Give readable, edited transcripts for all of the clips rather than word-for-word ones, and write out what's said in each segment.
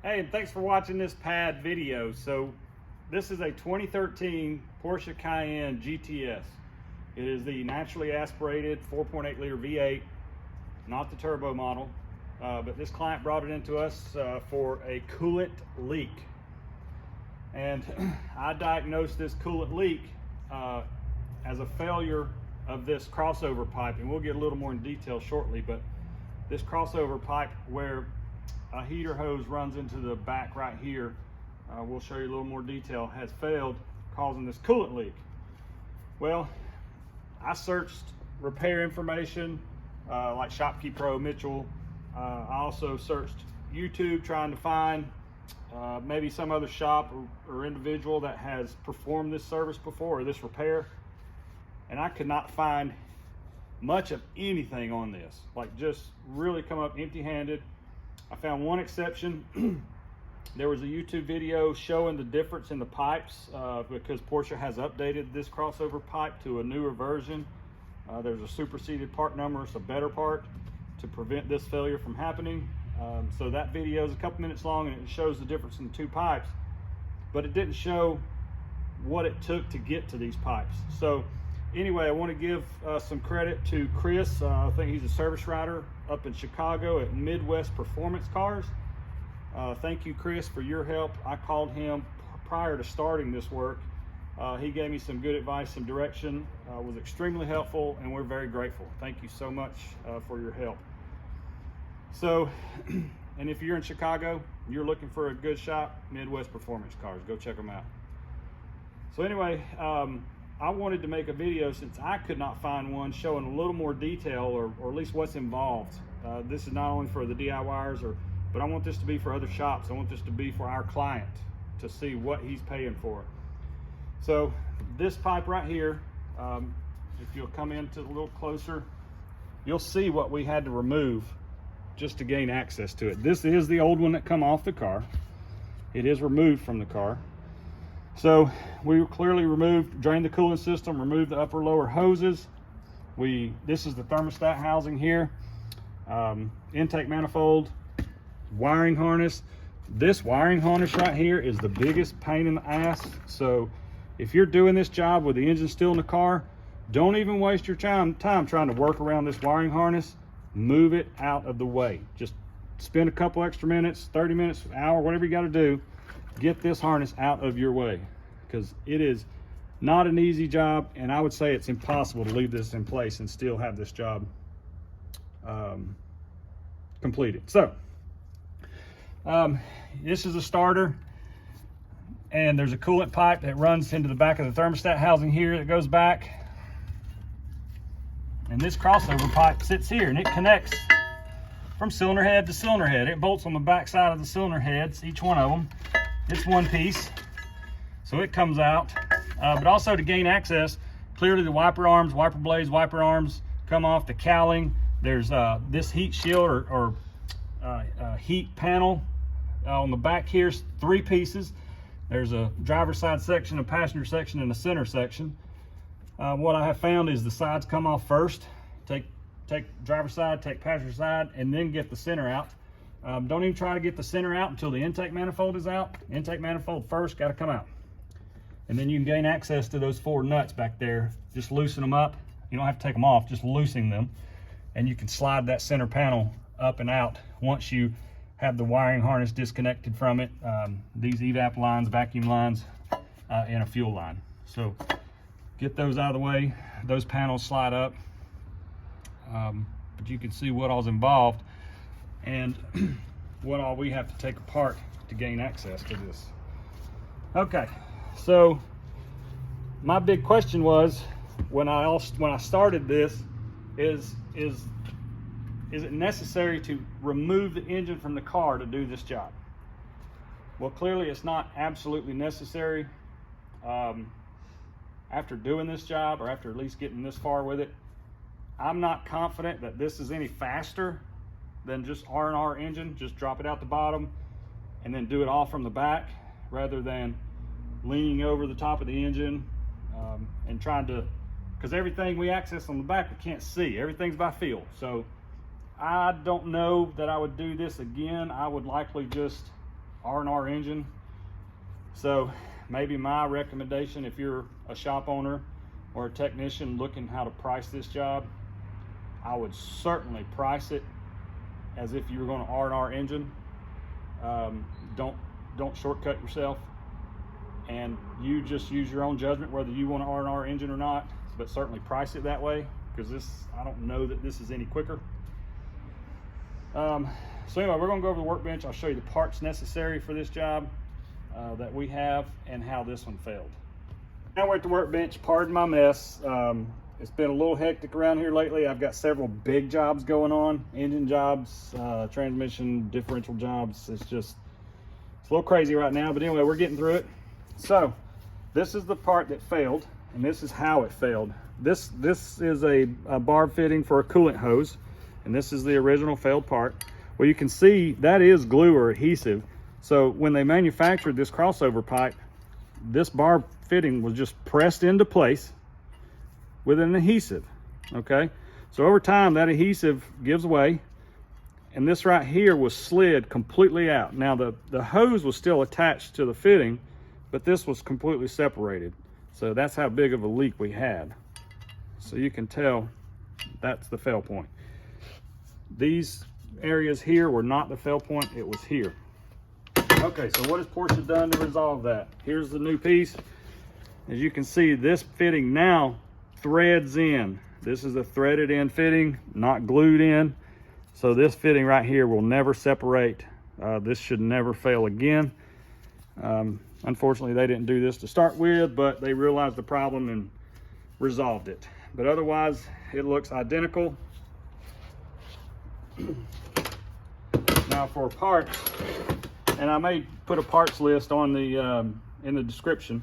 Hey, and thanks for watching this pad video. So this is a 2013 Porsche Cayenne GTS. It is the naturally aspirated 4.8 liter V8, not the turbo model, but this client brought it into us for a coolant leak. And I diagnosed this coolant leak as a failure of this crossover pipe, and we'll get a little more in detail shortly, but this crossover pipe where a heater hose runs into the back right here, we'll show you a little more detail, has failed, causing this coolant leak. Well, I searched repair information like Shopkey Pro, Mitchell. I also searched YouTube trying to find maybe some other shop or individual that has performed this service before, or this repair, and I could not find much of anything on this. Like, just really come up empty-handed. I found one exception. There was a YouTube video showing the difference in the pipes because Porsche has updated this crossover pipe to a newer version. There's a superseded part number, it's a better part to prevent this failure from happening. So that video is a couple minutes long and it shows the difference in the two pipes, but it didn't show what it took to get to these pipes. So anyway, I want to give some credit to Chris. I think he's a service writer up in Chicago at Midwest Performance Cars. Thank you, Chris, for your help. I called him prior to starting this work. He gave me some good advice, some direction, was extremely helpful, and we're very grateful. Thank you so much for your help. So, and if you're in Chicago, you're looking for a good shop, Midwest Performance Cars, go check them out. So anyway, I wanted to make a video since I could not find one showing a little more detail or at least what's involved. This is not only for the DIYers, but I want this to be for other shops. I want this to be for our client to see what he's paying for. So this pipe right here, if you'll come into a little closer, you'll see what we had to remove just to gain access to it. This is the old one that come off the car. It is removed from the car. So we clearly drained the cooling system, removed the upper lower hoses. This is the thermostat housing here, intake manifold, wiring harness. This wiring harness right here is the biggest pain in the ass. So if you're doing this job with the engine still in the car, don't even waste your time trying to work around this wiring harness. Move it out of the way. Just spend a couple extra minutes, 30 minutes, an hour, whatever you got to do. Get this harness out of your way, because it is not an easy job, and I would say it's impossible to leave this in place and still have this job completed. So this is a starter, and there's a coolant pipe that runs into the back of the thermostat housing here that goes back, and this crossover pipe sits here and it connects from cylinder head to cylinder head. It bolts on the back side of the cylinder heads, each one of them. It's one piece, so it comes out, but also to gain access, clearly the wiper arms, wiper blades, wiper arms come off, the cowling. There's this heat shield or heat panel on the back here, 3 pieces. There's a driver's side section, a passenger section, and a center section. What I have found is the sides come off first. Take driver's side, take passenger side, and then get the center out. Don't even try to get the center out until the intake manifold is out. Intake manifold first, got to come out. And then you can gain access to those 4 nuts back there. Just loosen them up. You don't have to take them off, just loosen them. And you can slide that center panel up and out once you have the wiring harness disconnected from it. These evap lines, vacuum lines, and a fuel line. So get those out of the way. Those panels slide up. But you can see what all's involved and what all we have to take apart to gain access to this. Okay, so my big question was, when I started this, is it necessary to remove the engine from the car to do this job? Well, clearly it's not absolutely necessary. After doing this job, or after at least getting this far with it, I'm not confident that this is any faster than just R&R engine. Just drop it out the bottom and then do it all from the back, rather than leaning over the top of the engine and trying to, because everything we access on the back we can't see. Everything's by feel. So I don't know that I would do this again. I would likely just R&R engine. So maybe my recommendation, if you're a shop owner or a technician looking how to price this job, I would certainly price it as if you were going to R&R engine. Don't shortcut yourself, and you just use your own judgment whether you want to R&R engine or not, but certainly price it that way, because this, I don't know that this is any quicker. So anyway, we're going to go over the workbench. I'll show you the parts necessary for this job that we have and how this one failed. Now we're at the workbench. Pardon my mess. It's been a little hectic around here lately. I've got several big jobs going on, engine jobs, transmission, differential jobs. It's a little crazy right now, but anyway, we're getting through it. So this is the part that failed, and this is how it failed. This is a barb fitting for a coolant hose, and this is the original failed part. Well, you can see that is glue or adhesive. So when they manufactured this crossover pipe, this barb fitting was just pressed into place with an adhesive, okay? So over time, that adhesive gives way, and this right here was slid completely out. Now the hose was still attached to the fitting, but this was completely separated. So that's how big of a leak we had. So you can tell that's the fail point. These areas here were not the fail point, it was here. Okay, so what has Porsche done to resolve that? Here's the new piece. As you can see, this fitting now threads in. This is a threaded in fitting, not glued in. So this fitting right here will never separate. This should never fail again. Unfortunately, they didn't do this to start with, but they realized the problem and resolved it. But otherwise, it looks identical. Now for parts, and I may put a parts list on the in the description,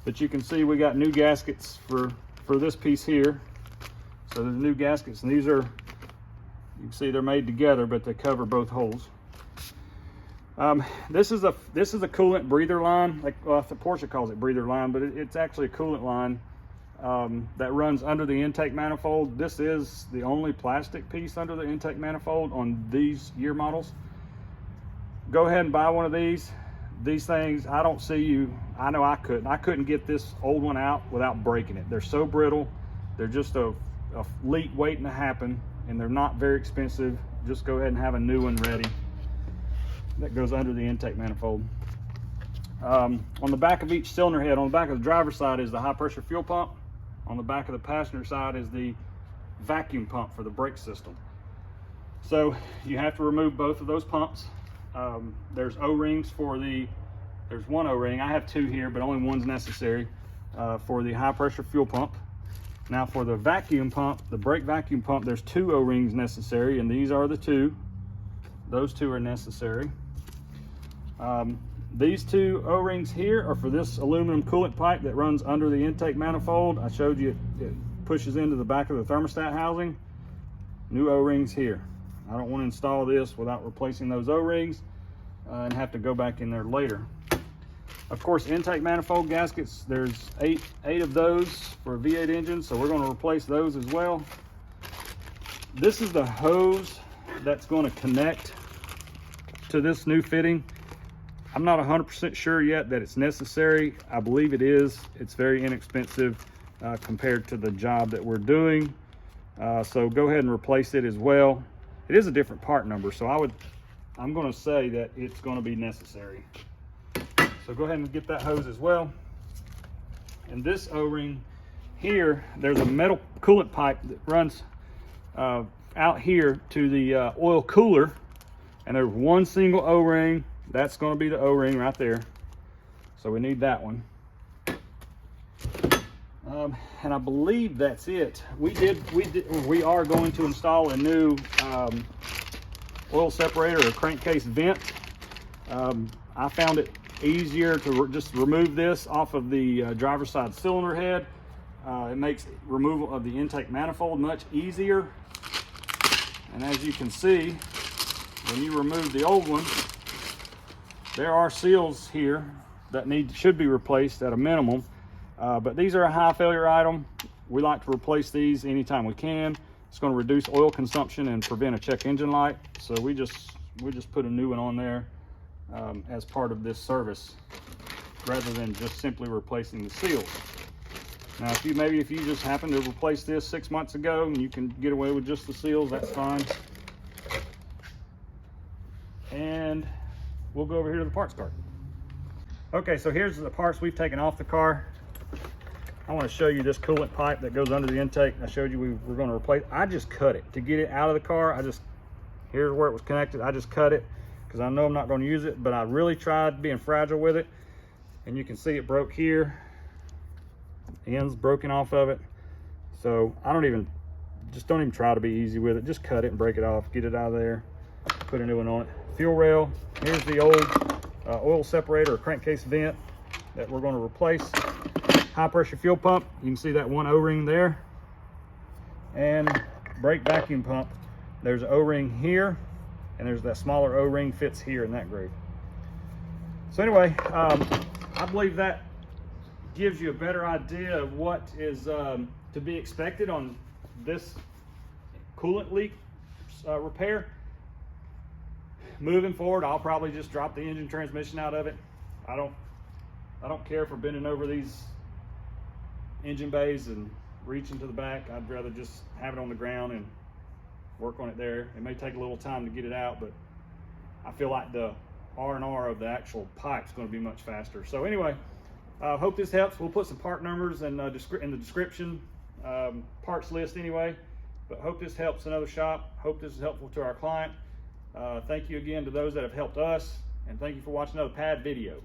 but you can see we got new gaskets for this piece here. So the new gaskets, and these are, you can see they're made together, but they cover both holes. This is a coolant breather line. Like, well, the Porsche calls it breather line, but it's actually a coolant line that runs under the intake manifold. This is the only plastic piece under the intake manifold on these year models. Go ahead and buy one of these. These things, I don't see you, I know I couldn't get this old one out without breaking it. They're so brittle. They're just a leak waiting to happen, and they're not very expensive. Just go ahead and have a new one ready that goes under the intake manifold. On the back of each cylinder head, on the back of the driver's side is the high pressure fuel pump. On the back of the passenger side is the vacuum pump for the brake system. So you have to remove both of those pumps. There's O-rings for there's one O-ring. I have two here, but only one's necessary for the high pressure fuel pump. Now for the vacuum pump, the brake vacuum pump, there's two O-rings necessary, and these are the two. Those two are necessary. These two O-rings here are for this aluminum coolant pipe that runs under the intake manifold. I showed you it pushes into the back of the thermostat housing. New O-rings here. I don't want to install this without replacing those O-rings and have to go back in there later. Of course, intake manifold gaskets, there's eight of those for a V8 engine, so we're going to replace those as well. This is the hose that's going to connect to this new fitting. I'm not 100% sure yet that it's necessary. I believe it is. It's very inexpensive compared to the job that we're doing. So go ahead and replace it as well. It is a different part number, so I'm going to say that it's going to be necessary. So go ahead and get that hose as well. And this O-ring here, there's a metal coolant pipe that runs out here to the oil cooler, and there's one single O-ring. That's going to be the O-ring right there. So we need that one. And I believe that's it. We are going to install a new oil separator or crankcase vent. I found it easier to just remove this off of the driver's side cylinder head. It makes removal of the intake manifold much easier. And as you can see, when you remove the old one, there are seals here that should be replaced at a minimum. But these are a high failure item. We like to replace these anytime we can. It's going to reduce oil consumption and prevent a check engine light. So we just put a new one on there as part of this service, rather than just simply replacing the seals. Now, if you just happen to replace this 6 months ago and you can get away with just the seals, that's fine. And we'll go over here to the parts cart. Okay, so here's the parts we've taken off the car. I want to show you this coolant pipe that goes under the intake. I showed you we were going to replace. I just cut it to get it out of the car. Here's where it was connected. I just cut it because I know I'm not going to use it, but I really tried being fragile with it. And you can see it broke here. Ends broken off of it. So I don't even try to be easy with it. Just cut it and break it off, get it out of there, put a new one on it. Fuel rail, here's the old oil separator or crankcase vent that we're going to replace. High pressure fuel pump, you can see that one O-ring there. And brake vacuum pump, there's an O-ring here, and there's that smaller O-ring fits here in that groove. So anyway, I believe that gives you a better idea of what is to be expected on this coolant leak repair. Moving forward, I'll probably just drop the engine transmission out of it. I don't care for bending over these engine bays and reaching to the back. I'd rather just have it on the ground and work on it there. It may take a little time to get it out, but I feel like the R&R of the actual pipe is going to be much faster. So anyway, hope this helps. We'll put some part numbers in the description, parts list anyway. But hope this helps another shop. Hope this is helpful to our client. Thank you again to those that have helped us, and thank you for watching another pad video.